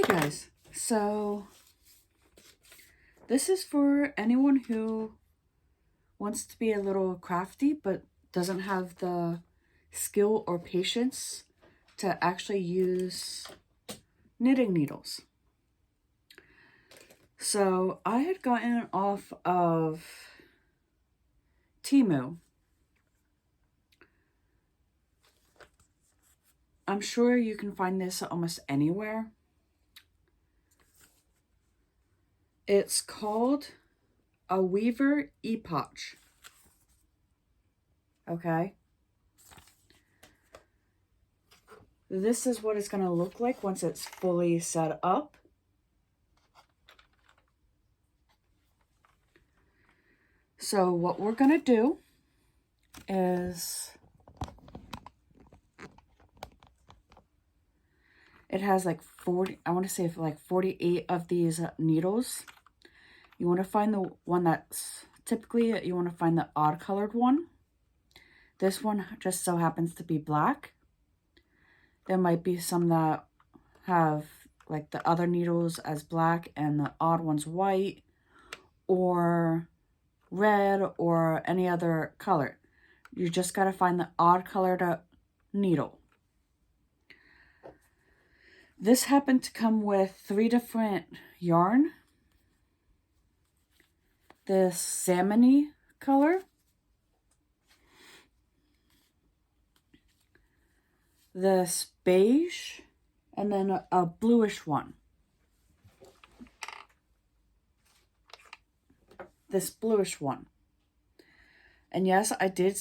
Hey guys, so this is for anyone who wants to be a little crafty but doesn't have the skill or patience to actually use knitting needles. So I had gotten off of Temu. I'm sure you can find this almost anywhere. It's called a Weaver Epoch. Okay. This is what it's going to look like once it's fully set up. So what we're going to do is it has like 40, I want to say like 48 of these needles. You want to find the one that's typically, you want to find the odd colored one. This one just so happens to be black. There might be some that have like the other needles as black and the odd ones white or red or any other color. You just got to find the odd colored needle. This happened to come with 3 different yarn. This salmon-y color, this beige, and then a bluish one. This bluish one. And yes, I did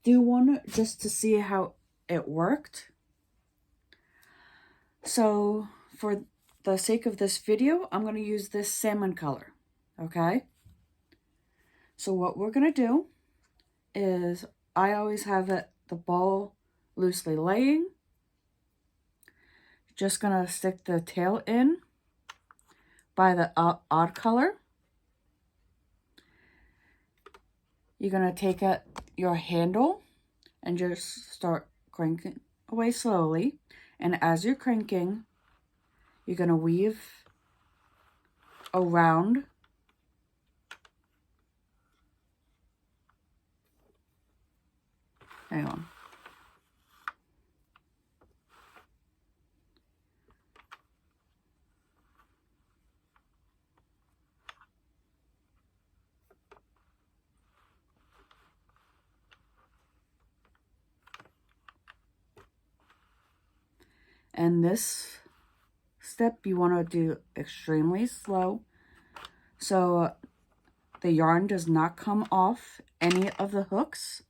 do one just to see how it worked. So for the sake of this video, I'm going to use this salmon color. Okay? So what we're going to do is I always have the ball loosely laying. Just going to stick the tail in by the odd color. You're going to take your handle and just start cranking away slowly. And as you're cranking, you're going to weave around hang on. And this step you want to do extremely slow so the yarn does not come off any of the hooks.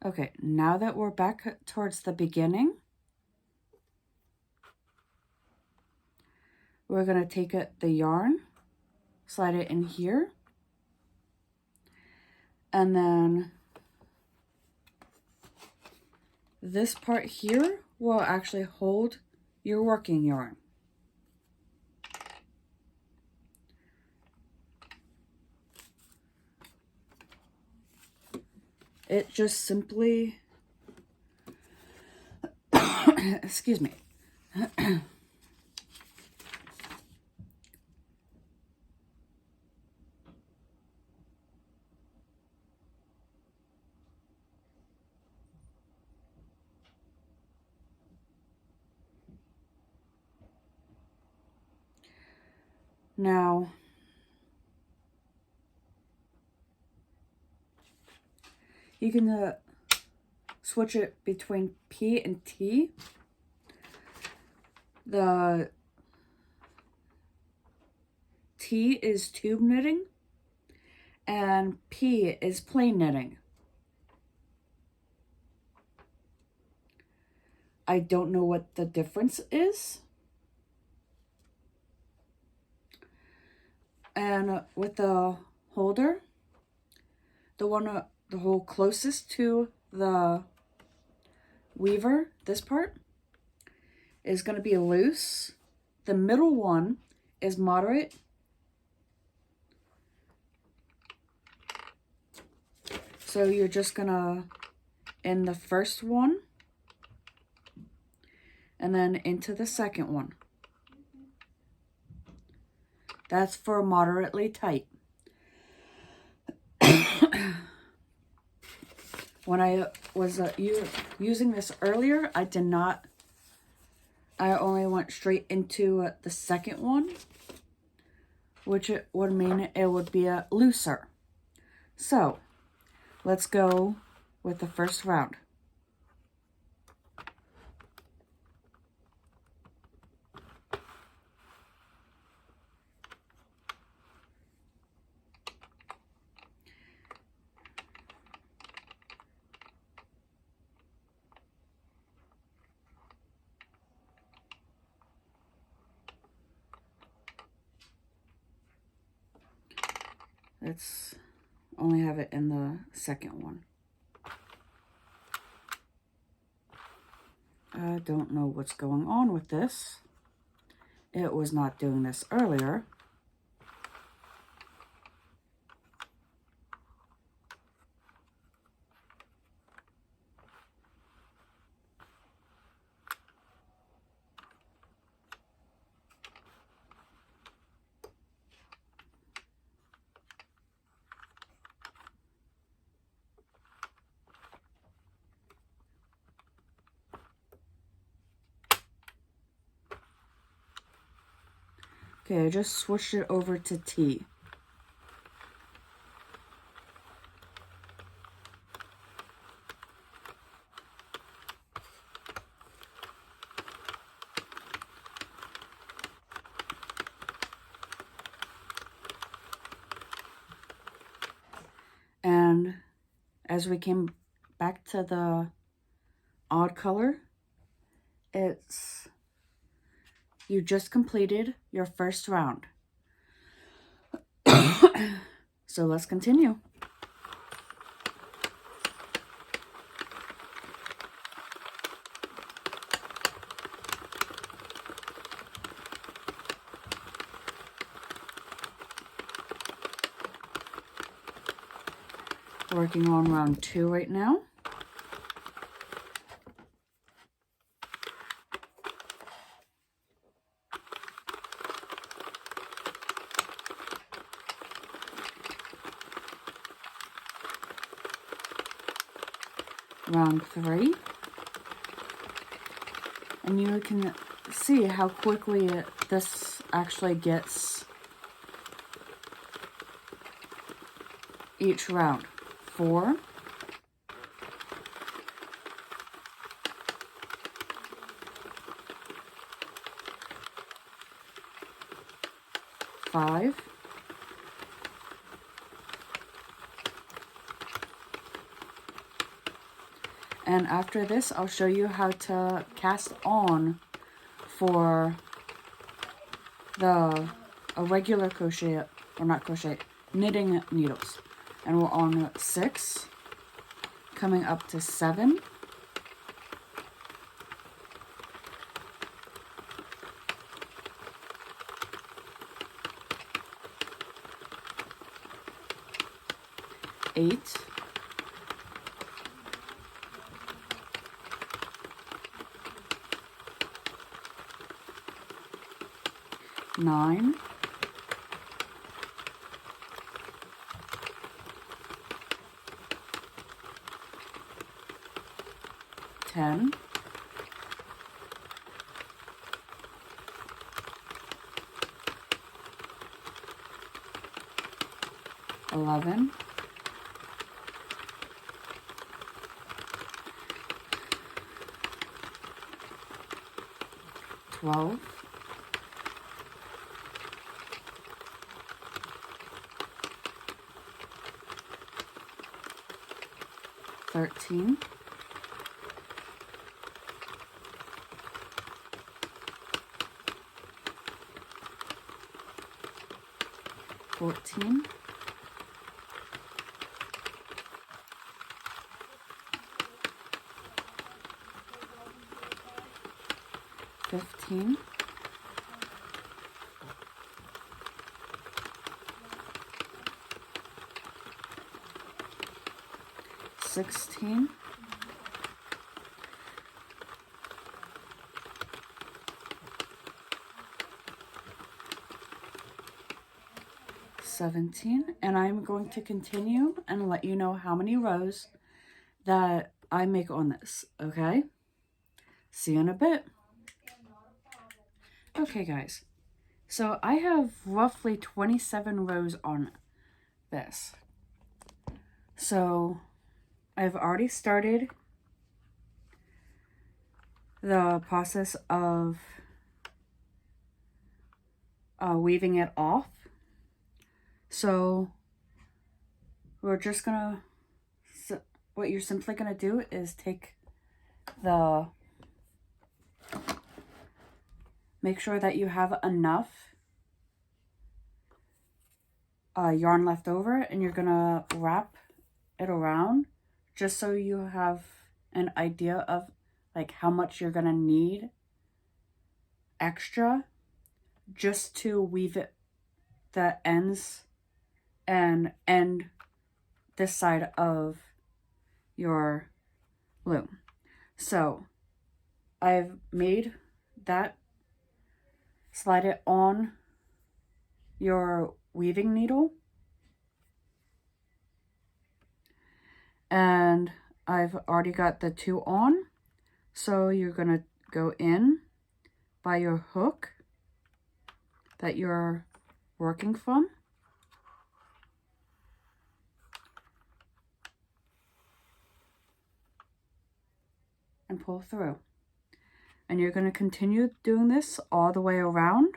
Okay, now that we're back towards the beginning, we're going to take the yarn, slide it in here, and then this part here will actually hold your working yarn. It just simply, excuse me, Now, you can switch it between P and T. The T is tube knitting and P is plain knitting. I don't know what the difference is. And with the holder, the hole closest to the weaver, this part, is going to be loose. The middle one is moderate. So you're just going to end the first one and then into the second one. That's for moderately tight. When I was using this earlier, I only went straight into the second one, which it would mean it would be looser. So, let's go with the first round. Let's only have it in the second one. I don't know what's going on with this. It was not doing this earlier. Okay, I just switched it over to T. And as we came back to the odd color, you just completed your first round. So let's continue. Working on round 2 right now. Round 3. And you can see how quickly this actually gets each round. 4. 5. 'And after this, I'll show you how to cast on for a regular crochet, or not crochet, knitting needles. And we're on 6, coming up to 7. 8. 9. 10. 11. 11, 12, 13, 14, 15, 16, 17, and I'm going to continue and let you know how many rows that I make on this, okay? See you in a bit. Okay, guys, so I have roughly 27 rows on this. So I've already started the process of weaving it off. So we're just gonna, what you're simply gonna do is take make sure that you have enough yarn left over, and you're gonna wrap it around just so you have an idea of like how much you're gonna need extra just to weave it the ends and end this side of your loom. So I've made that, slide it on your weaving needle, and I've already got the 2 on, so you're gonna go in by your hook that you're working from, and pull through. And you're going to continue doing this all the way around.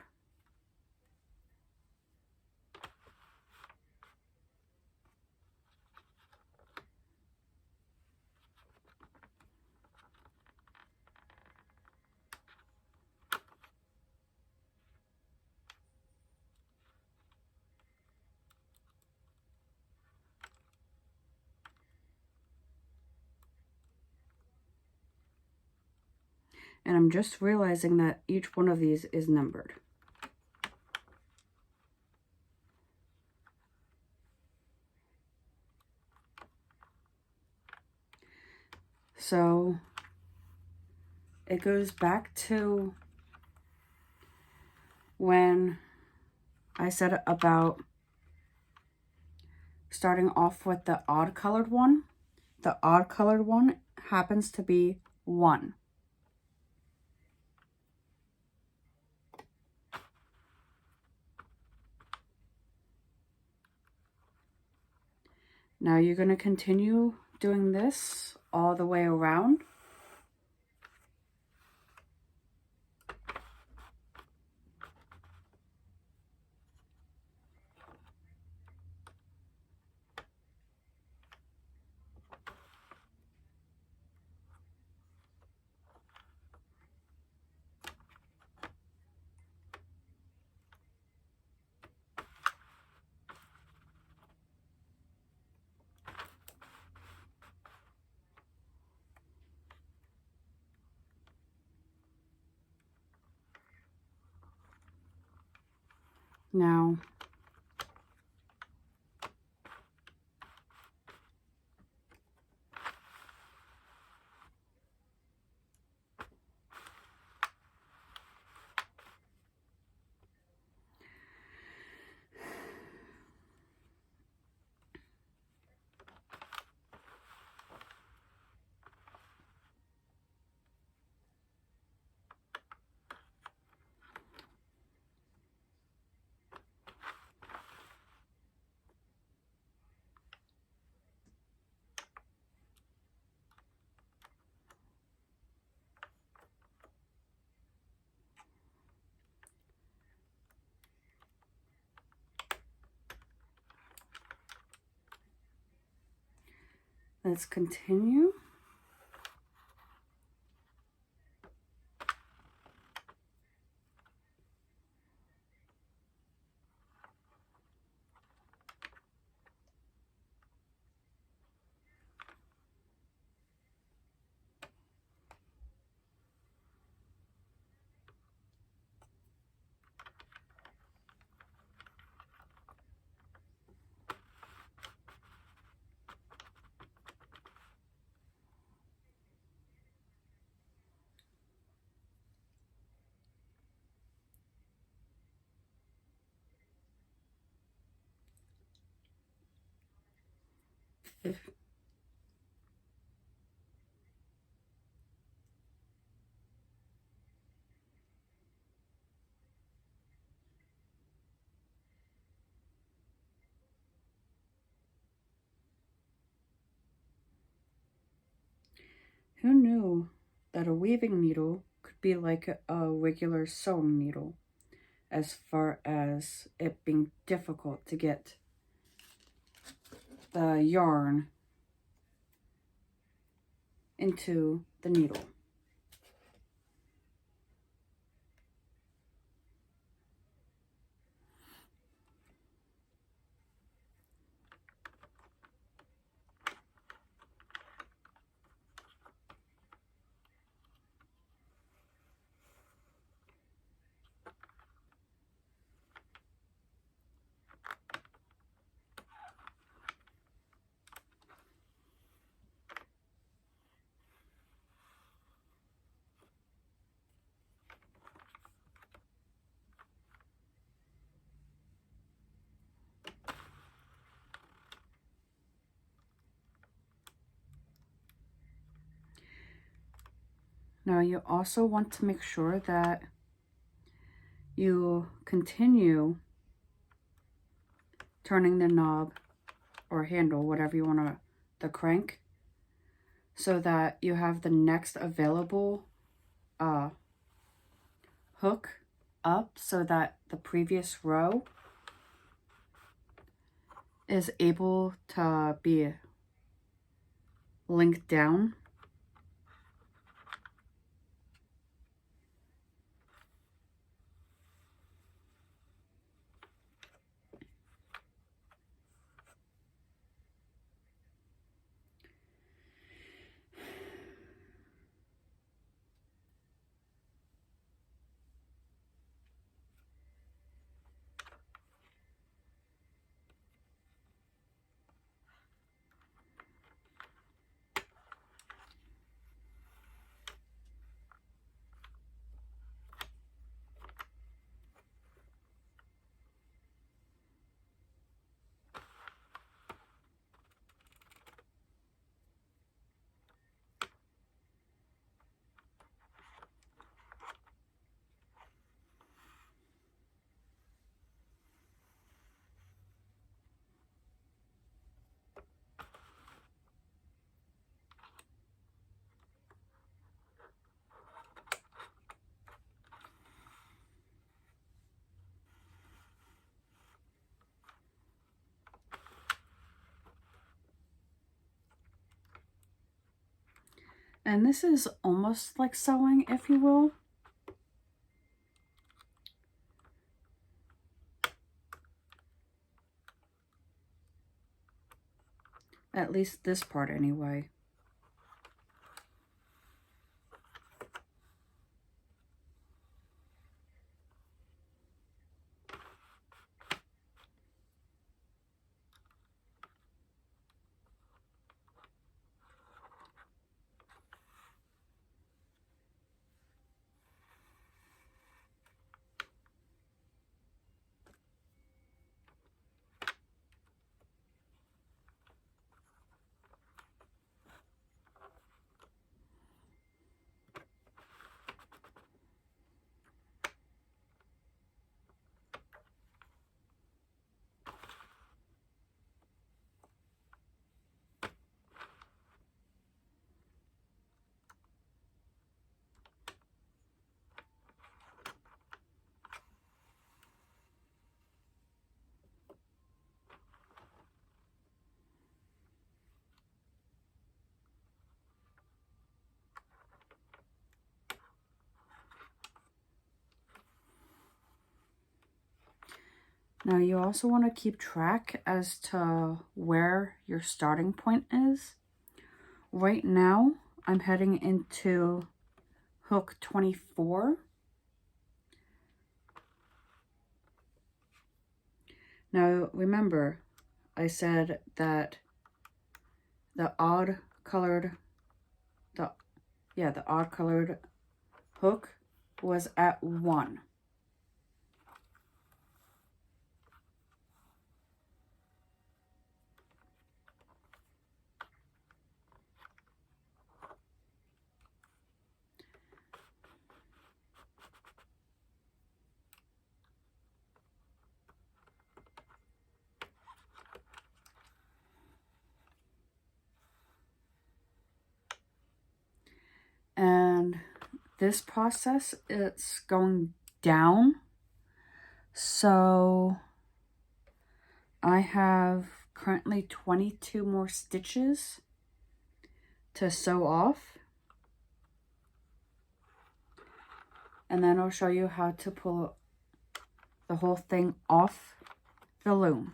And I'm just realizing that each one of these is numbered. So it goes back to when I said about starting off with the odd colored one. The odd colored one happens to be 1. Now you're going to continue doing this all the way around. Now, Let's continue. Who knew that a weaving needle could be like a regular sewing needle, as far as it being difficult to get the yarn into the needle. Now you also want to make sure that you continue turning the knob or handle, whatever you want to, the crank, so that you have the next available hook up so that the previous row is able to be linked down. And this is almost like sewing, if you will. At least this part anyway. Now you also want to keep track as to where your starting point is. Right now, I'm heading into hook 24. Now remember, I said that the odd colored hook was at 1. And this process, it's going down. So I have currently 22 more stitches to sew off. And then I'll show you how to pull the whole thing off the loom.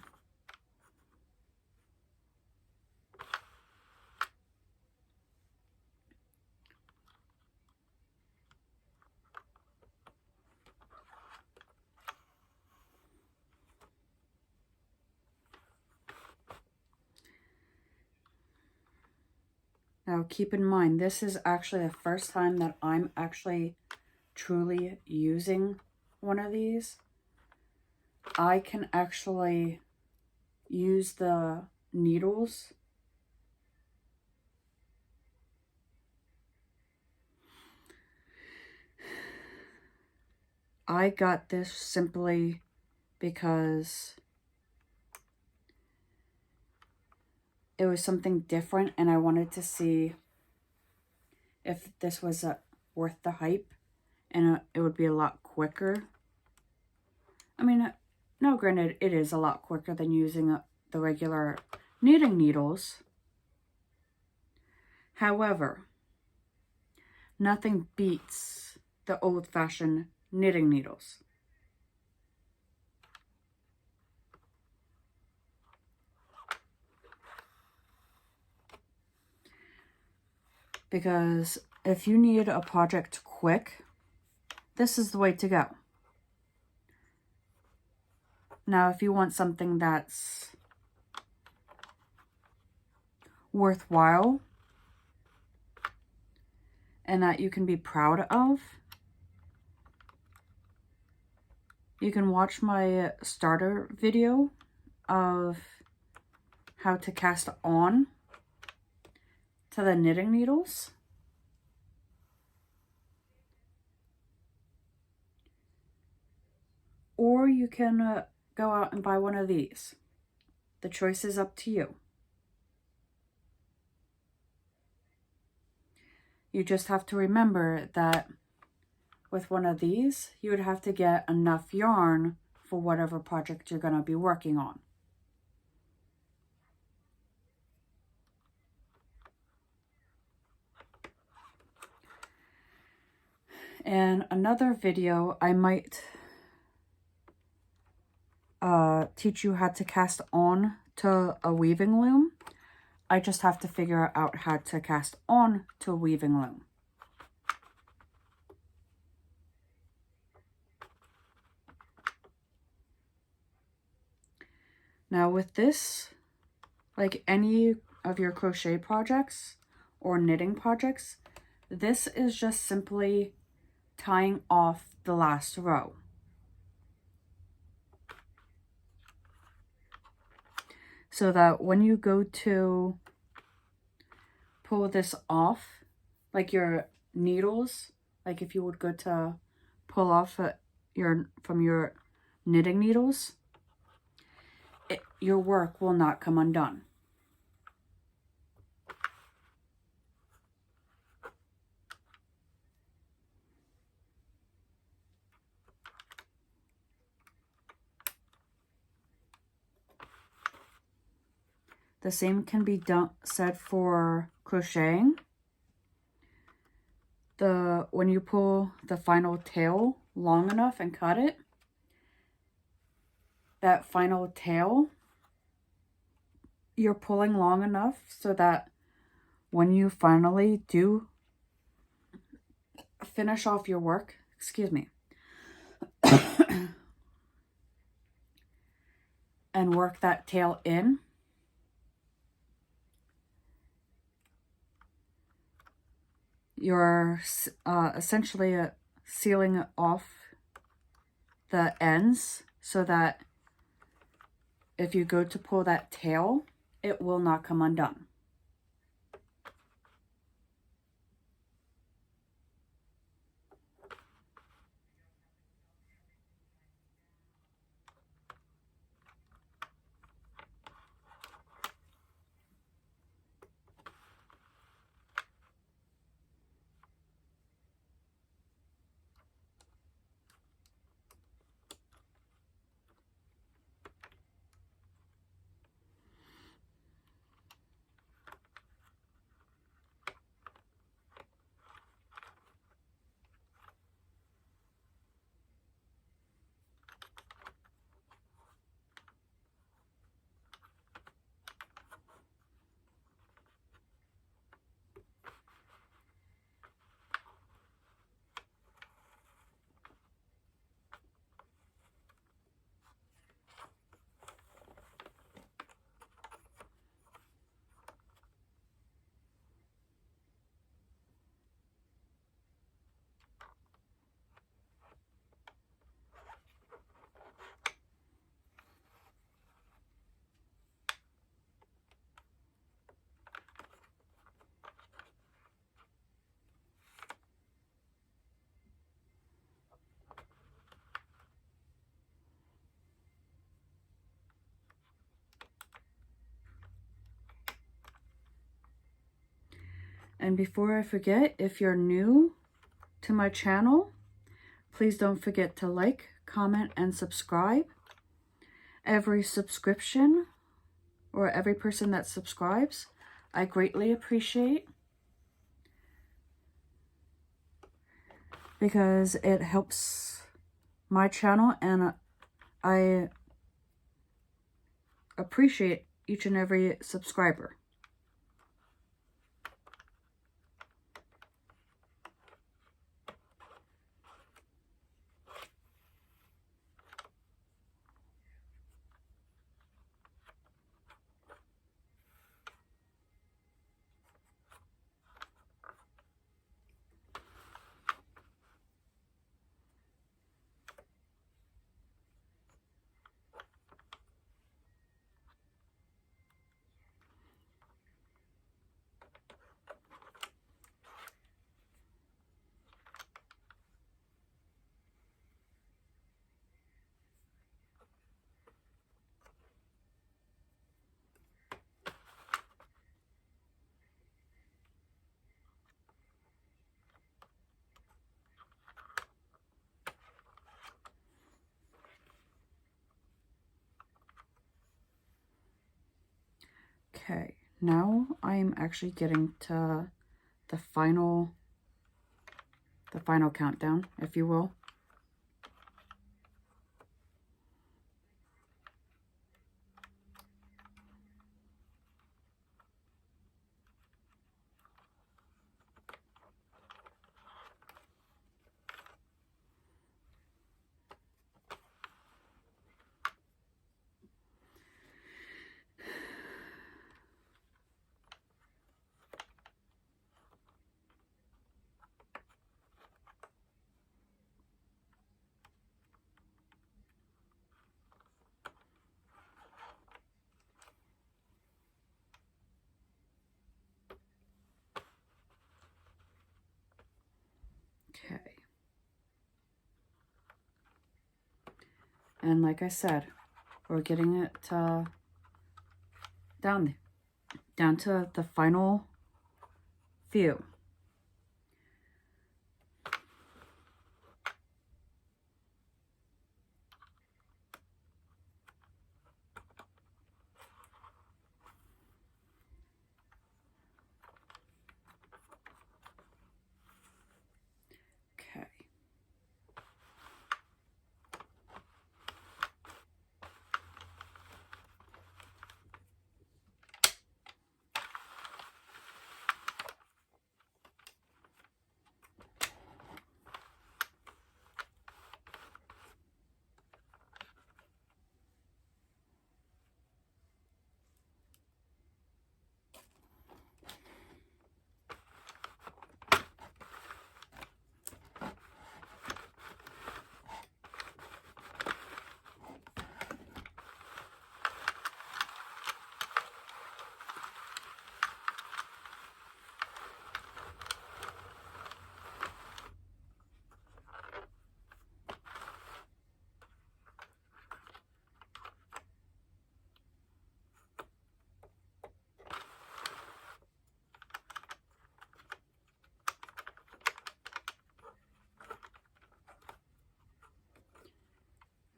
Now keep in mind, this is actually the first time that I'm actually truly using one of these. I can actually use the needles I got this simply because it was something different and I wanted to see if this was worth the hype, and it would be a lot quicker. I mean, no, granted, it is a lot quicker than using the regular knitting needles. However, nothing beats the old-fashioned knitting needles. Because if you need a project quick, this is the way to go. Now, if you want something that's worthwhile and that you can be proud of, you can watch my starter video of how to cast on to the knitting needles. Or you can go out and buy one of these. The choice is up to you. You just have to remember that with one of these, you would have to get enough yarn for whatever project you're going to be working on. In another video, I might teach you how to cast on to a weaving loom. I just have to figure out how to cast on to a weaving loom. Now with this, like any of your crochet projects or knitting projects, this is just simply tying off the last row. So that when you go to pull this off, like your needles, like if you would go to pull off from your knitting needles, your work will not come undone. The same can be said for crocheting. When you pull the final tail long enough and cut it, that final tail, you're pulling long enough so that when you finally do finish off your work, excuse me, and work that tail in, you're essentially sealing off the ends so that if you go to pull that tail, it will not come undone. And before I forget, if you're new to my channel, please don't forget to like, comment, and subscribe. Every subscription or every person that subscribes, I greatly appreciate, because it helps my channel, and I appreciate each and every subscriber. Okay, now I am actually getting to the final countdown, if you will. Okay. And like I said, we're getting it down to the final few. Okay.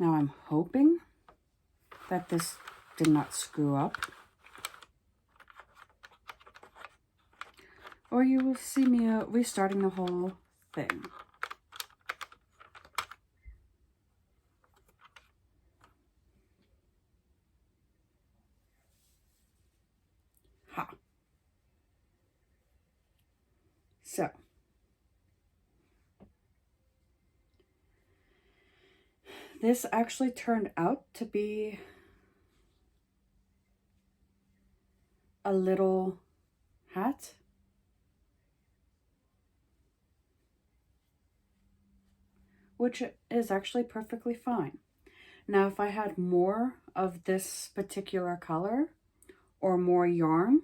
Now I'm hoping that this did not screw up, or you will see me restarting the whole thing. Ha. So, this actually turned out to be a little hat. Which is actually perfectly fine. Now, if I had more of this particular color or more yarn,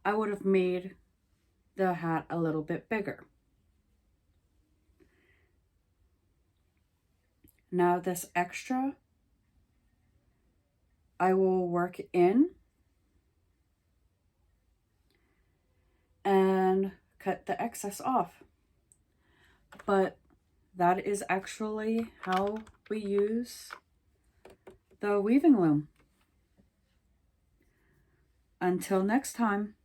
I would have made the hat a little bit bigger. Now this extra, I will work in and cut the excess off. But that is actually how we use the weaving loom. Until next time.